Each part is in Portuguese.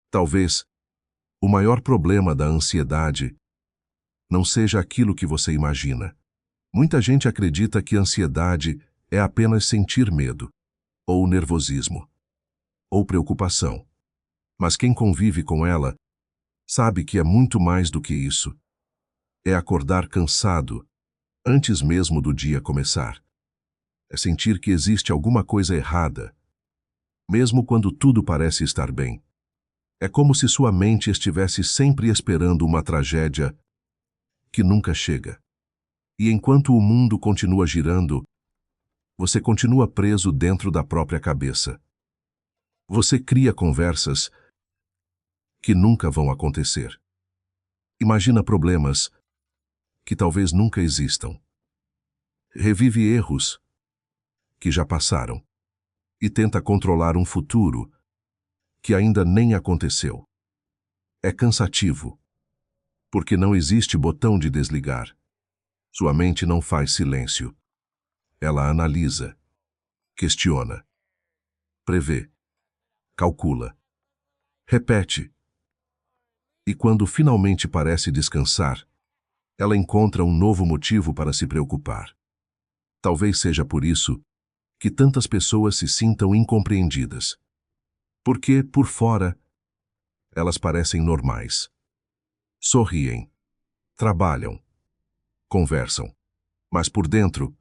Talvez o maior problema da ansiedade não seja aquilo que você imagina. Muita gente acredita que ansiedade é apenas sentir medo, ou nervosismo, ou preocupação. Mas quem convive com ela sabe que é muito mais do que isso. É acordar cansado antes mesmo do dia começar. É sentir que existe alguma coisa errada, mesmo quando tudo parece estar bem. É como se sua mente estivesse sempre esperando uma tragédia que nunca chega. E enquanto o mundo continua girando, você continua preso dentro da própria cabeça. Você cria conversas que nunca vão acontecer. Imagina problemas que talvez nunca existam. Revive erros que já passaram e tenta controlar um futuro que ainda nem aconteceu. É cansativo, porque não existe botão de desligar. Sua mente não faz silêncio. Ela analisa, questiona, prevê, calcula, repete. E quando finalmente parece descansar, ela encontra um novo motivo para se preocupar. Talvez seja por isso que tantas pessoas se sintam incompreendidas. Porque, por fora, elas parecem normais. Sorriem, trabalham, conversam. Mas por dentro,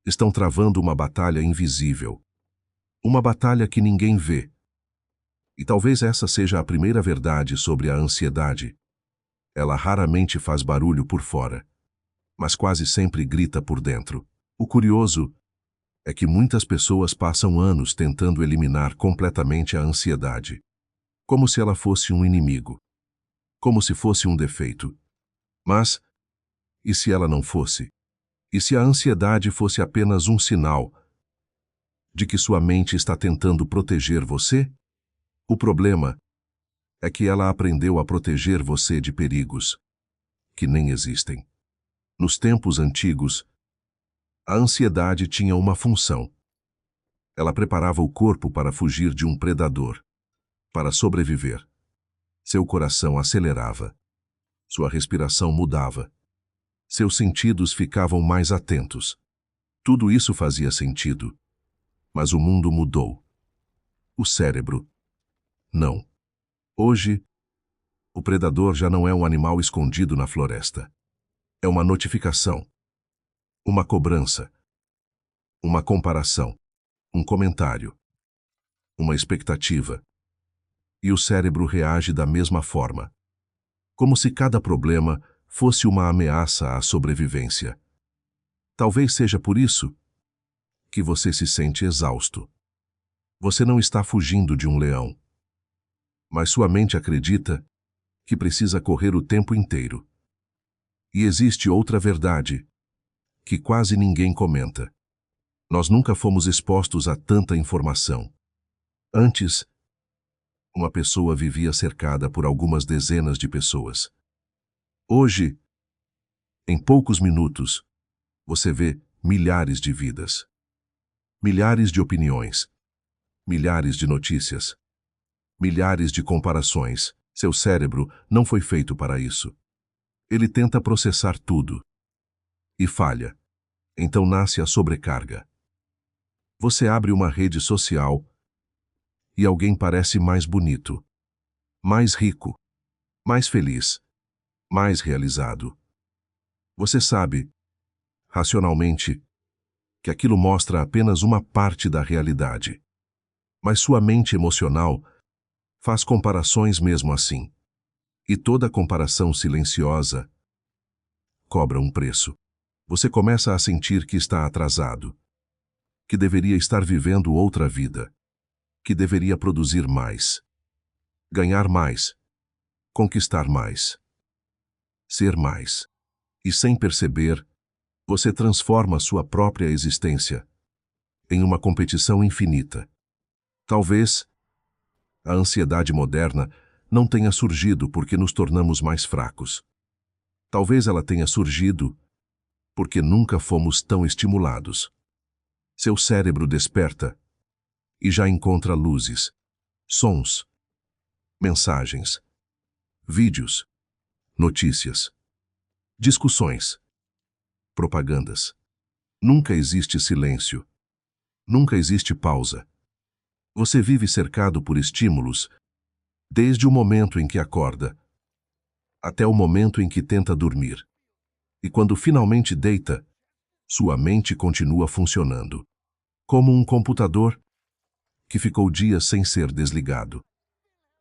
estão travando uma batalha invisível. Uma batalha que ninguém vê. E talvez essa seja a primeira verdade sobre a ansiedade. Ela raramente faz barulho por fora, mas quase sempre grita por dentro. O curioso é que muitas pessoas passam anos tentando eliminar completamente a ansiedade, como se ela fosse um inimigo, como se fosse um defeito. Mas, e se ela não fosse? E se a ansiedade fosse apenas um sinal de que sua mente está tentando proteger você? O problema é que ela aprendeu a proteger você de perigos que nem existem. Nos tempos antigos, a ansiedade tinha uma função. Ela preparava o corpo para fugir de um predador, para sobreviver. Seu coração acelerava, sua respiração mudava, seus sentidos ficavam mais atentos. Tudo isso fazia sentido, mas o mundo mudou. O cérebro, não. Hoje, o predador já não é um animal escondido na floresta. É uma notificação, uma cobrança, uma comparação, um comentário, uma expectativa. E o cérebro reage da mesma forma, como se cada problema fosse uma ameaça à sobrevivência. Talvez seja por isso que você se sente exausto. Você não está fugindo de um leão, mas sua mente acredita que precisa correr o tempo inteiro. E existe outra verdade que quase ninguém comenta. Nós nunca fomos expostos a tanta informação. Antes, uma pessoa vivia cercada por algumas dezenas de pessoas. Hoje, em poucos minutos, você vê milhares de vidas, milhares de opiniões, milhares de notícias, milhares de comparações. Seu cérebro não foi feito para isso. Ele tenta processar tudo e falha. Então nasce a sobrecarga. Você abre uma rede social e alguém parece mais bonito, mais rico, mais feliz, mais realizado. Você sabe, racionalmente, que aquilo mostra apenas uma parte da realidade. Mas sua mente emocional faz comparações mesmo assim. E toda comparação silenciosa cobra um preço. Você começa a sentir que está atrasado, que deveria estar vivendo outra vida, que deveria produzir mais, ganhar mais, conquistar mais, ser mais. E sem perceber, você transforma sua própria existência em uma competição infinita. Talvez a ansiedade moderna não tenha surgido porque nos tornamos mais fracos. Talvez ela tenha surgido porque nunca fomos tão estimulados. Seu cérebro desperta e já encontra luzes, sons, mensagens, vídeos, notícias, discussões, propagandas. Nunca existe silêncio. Nunca existe pausa. Você vive cercado por estímulos, desde o momento em que acorda até o momento em que tenta dormir. E quando finalmente deita, sua mente continua funcionando, como um computador que ficou dias sem ser desligado.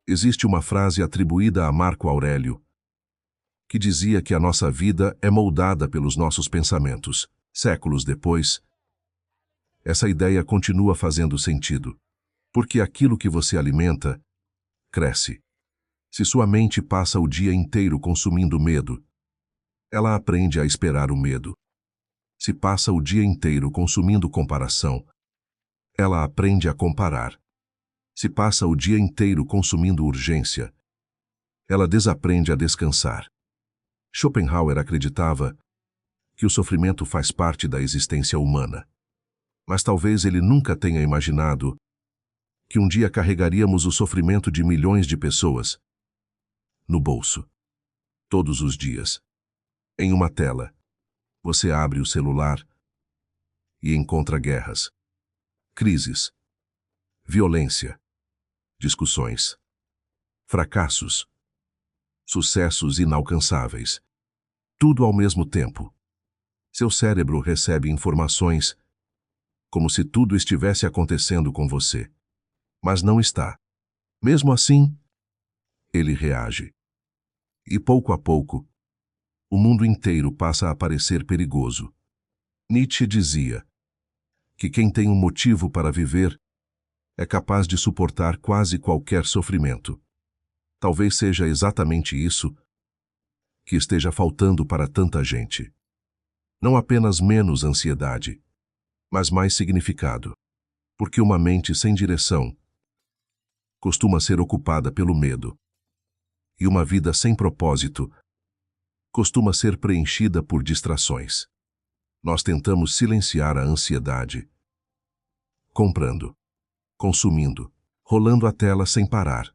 Existe uma frase atribuída a Marco Aurélio, que dizia que a nossa vida é moldada pelos nossos pensamentos. Séculos depois, essa ideia continua fazendo sentido, porque aquilo que você alimenta, cresce. Se sua mente passa o dia inteiro consumindo medo, ela aprende a esperar o medo. Se passa o dia inteiro consumindo comparação, ela aprende a comparar. Se passa o dia inteiro consumindo urgência, ela desaprende a descansar. Schopenhauer acreditava que o sofrimento faz parte da existência humana. Mas talvez ele nunca tenha imaginado que um dia carregaríamos o sofrimento de milhões de pessoas no bolso. Todos os dias. Em uma tela, você abre o celular e encontra guerras, crises, violência, discussões, fracassos, sucessos inalcançáveis. Tudo ao mesmo tempo. Seu cérebro recebe informações como se tudo estivesse acontecendo com você. Mas não está. Mesmo assim, ele reage. E pouco a pouco, o mundo inteiro passa a parecer perigoso. Nietzsche dizia que quem tem um motivo para viver é capaz de suportar quase qualquer sofrimento. Talvez seja exatamente isso que esteja faltando para tanta gente. Não apenas menos ansiedade, mas mais significado. Porque uma mente sem direção costuma ser ocupada pelo medo. E uma vida sem propósito costuma ser preenchida por distrações. Nós tentamos silenciar a ansiedade, comprando, consumindo, rolando a tela sem parar,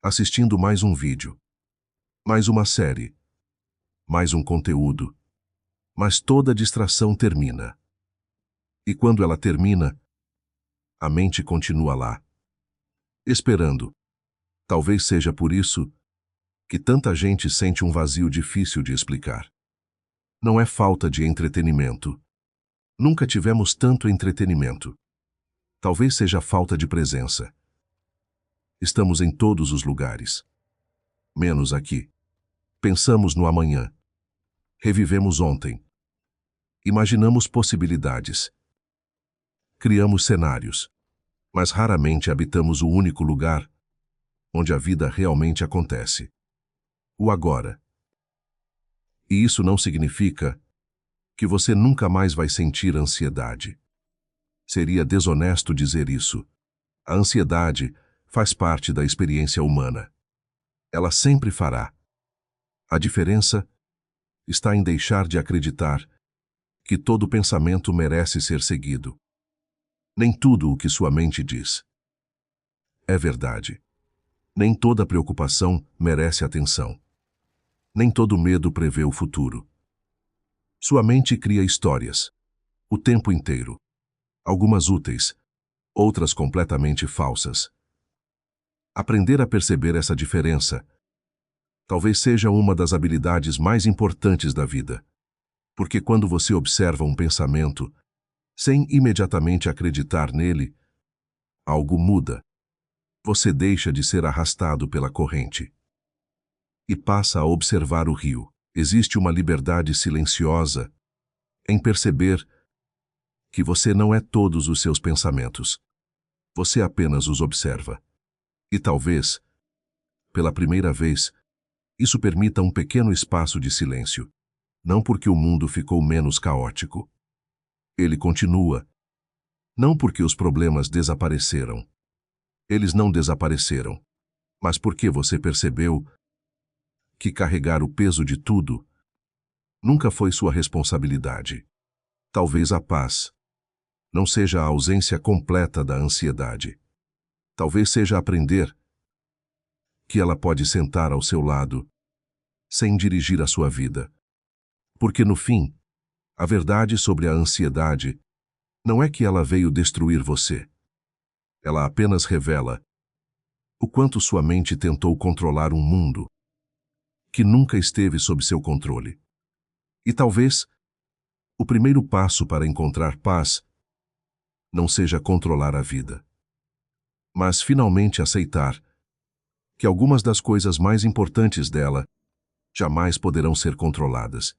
assistindo mais um vídeo, mais uma série, mais um conteúdo, mas toda distração termina. E quando ela termina, a mente continua lá, esperando. Talvez seja por isso que tanta gente sente um vazio difícil de explicar. Não é falta de entretenimento. Nunca tivemos tanto entretenimento. Talvez seja falta de presença. Estamos em todos os lugares. Menos aqui. Pensamos no amanhã. Revivemos ontem. Imaginamos possibilidades. Criamos cenários. Mas raramente habitamos o único lugar onde a vida realmente acontece. O agora. E isso não significa que você nunca mais vai sentir ansiedade. Seria desonesto dizer isso. A ansiedade faz parte da experiência humana. Ela sempre fará. A diferença está em deixar de acreditar que todo pensamento merece ser seguido. Nem tudo o que sua mente diz é verdade. Nem toda preocupação merece atenção. Nem todo medo prevê o futuro. Sua mente cria histórias, o tempo inteiro. Algumas úteis, outras completamente falsas. Aprender a perceber essa diferença talvez seja uma das habilidades mais importantes da vida. Porque quando você observa um pensamento, sem imediatamente acreditar nele, algo muda. Você deixa de ser arrastado pela corrente e passa a observar o rio. Existe uma liberdade silenciosa em perceber que você não é todos os seus pensamentos. Você apenas os observa. E talvez, pela primeira vez, isso permita um pequeno espaço de silêncio. Não porque o mundo ficou menos caótico. Ele continua. Não porque os problemas desapareceram. Eles não desapareceram. Mas porque você percebeu que carregar o peso de tudo nunca foi sua responsabilidade. Talvez a paz não seja a ausência completa da ansiedade. Talvez seja aprender que ela pode sentar ao seu lado, sem dirigir a sua vida. Porque no fim, a verdade sobre a ansiedade não é que ela veio destruir você. Ela apenas revela o quanto sua mente tentou controlar um mundo que nunca esteve sob seu controle. E talvez o primeiro passo para encontrar paz não seja controlar a vida, mas finalmente aceitar que algumas das coisas mais importantes dela jamais poderão ser controladas.